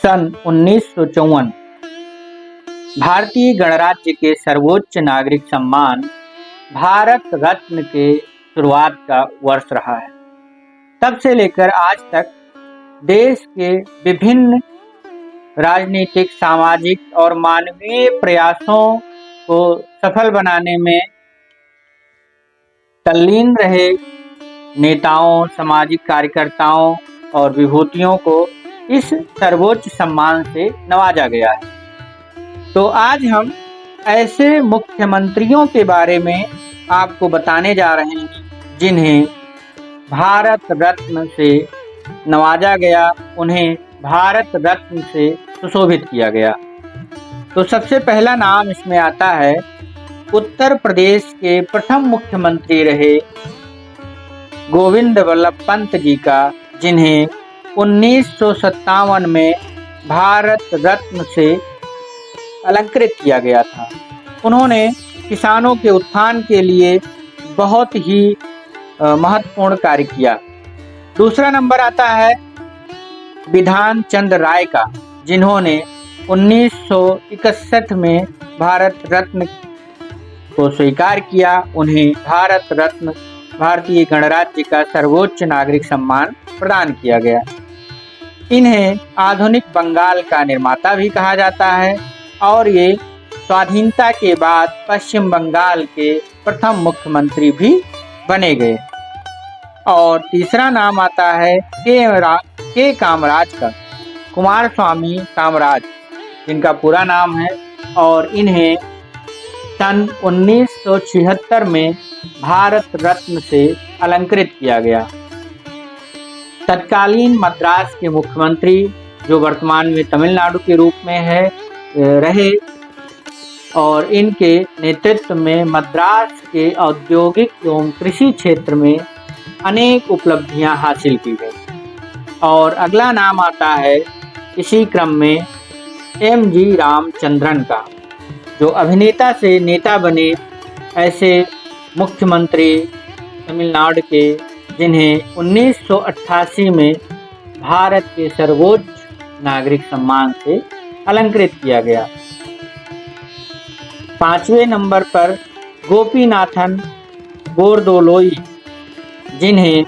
सन 1954 भारतीय गणराज्य के सर्वोच्च नागरिक सम्मान भारत रत्न के शुरुआत का वर्ष रहा है। तब से लेकर आज तक देश के विभिन्न राजनीतिक, सामाजिक और मानवीय प्रयासों को सफल बनाने में तल्लीन रहे नेताओं, सामाजिक कार्यकर्ताओं और विभूतियों को इस सर्वोच्च सम्मान से नवाजा गया है। तो आज हम ऐसे मुख्यमंत्रियों के बारे में आपको बताने जा रहे हैं जिन्हें भारत रत्न से नवाजा गया, उन्हें भारत रत्न से सुशोभित किया गया। तो सबसे पहला नाम इसमें आता है उत्तर प्रदेश के प्रथम मुख्यमंत्री रहे गोविंद वल्लभ पंत जी का, जिन्हें 1957 में भारत रत्न से अलंकृत किया गया था। उन्होंने किसानों के उत्थान के लिए बहुत ही महत्वपूर्ण कार्य किया। दूसरा नंबर आता है बिधान चंद्र राय का, जिन्होंने 1961 में भारत रत्न को स्वीकार किया। उन्हें भारत रत्न भारतीय गणराज्य का सर्वोच्च नागरिक सम्मान प्रदान किया गया। इन्हें आधुनिक बंगाल का निर्माता भी कहा जाता है और ये स्वाधीनता के बाद पश्चिम बंगाल के प्रथम मुख्यमंत्री भी बने गए। और तीसरा नाम आता है के कामराज का, कुमार स्वामी कामराज जिनका पूरा नाम है, और इन्हें सन 1976 में भारत रत्न से अलंकृत किया गया। तत्कालीन मद्रास के मुख्यमंत्री, जो वर्तमान में तमिलनाडु के रूप में है, रहे और इनके नेतृत्व में मद्रास के औद्योगिक एवं कृषि क्षेत्र में अनेक उपलब्धियां हासिल की गई। और अगला नाम आता है इसी क्रम में M.G. रामचंद्रन का, जो अभिनेता से नेता बने ऐसे मुख्यमंत्री तमिलनाडु के, जिन्हें 1988 में भारत के सर्वोच्च नागरिक सम्मान से अलंकृत किया गया। 5वें नंबर पर गोपीनाथन बोरदोलोई, जिन्हें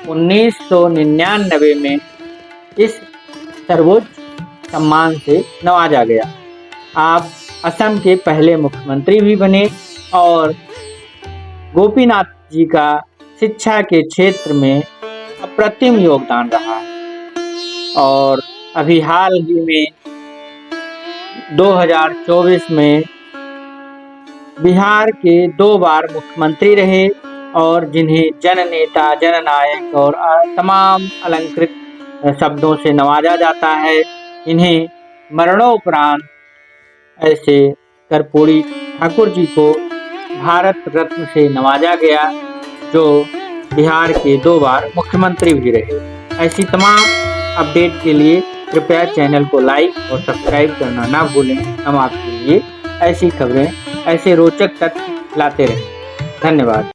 1999 में इस सर्वोच्च सम्मान से नवाजा गया। आप असम के पहले मुख्यमंत्री भी बने और गोपीनाथ जी का शिक्षा के क्षेत्र में अप्रतिम योगदान रहा है। और अभी हाल ही में 2024 में बिहार के 2 बार मुख्यमंत्री रहे और जिन्हें जननेता, जननायक और तमाम अलंकृत शब्दों से नवाजा जाता है। इन्हें मरणोपरांत ऐसे कर्पूरी ठाकुर जी को भारत रत्न से नवाजा गया, जो बिहार के 2 बार मुख्यमंत्री भी रहे। ऐसी तमाम अपडेट के लिए कृपया चैनल को लाइक और सब्सक्राइब करना ना भूलें। हम आपके लिए ऐसी खबरें, ऐसे रोचक तथ्य लाते रहें। धन्यवाद।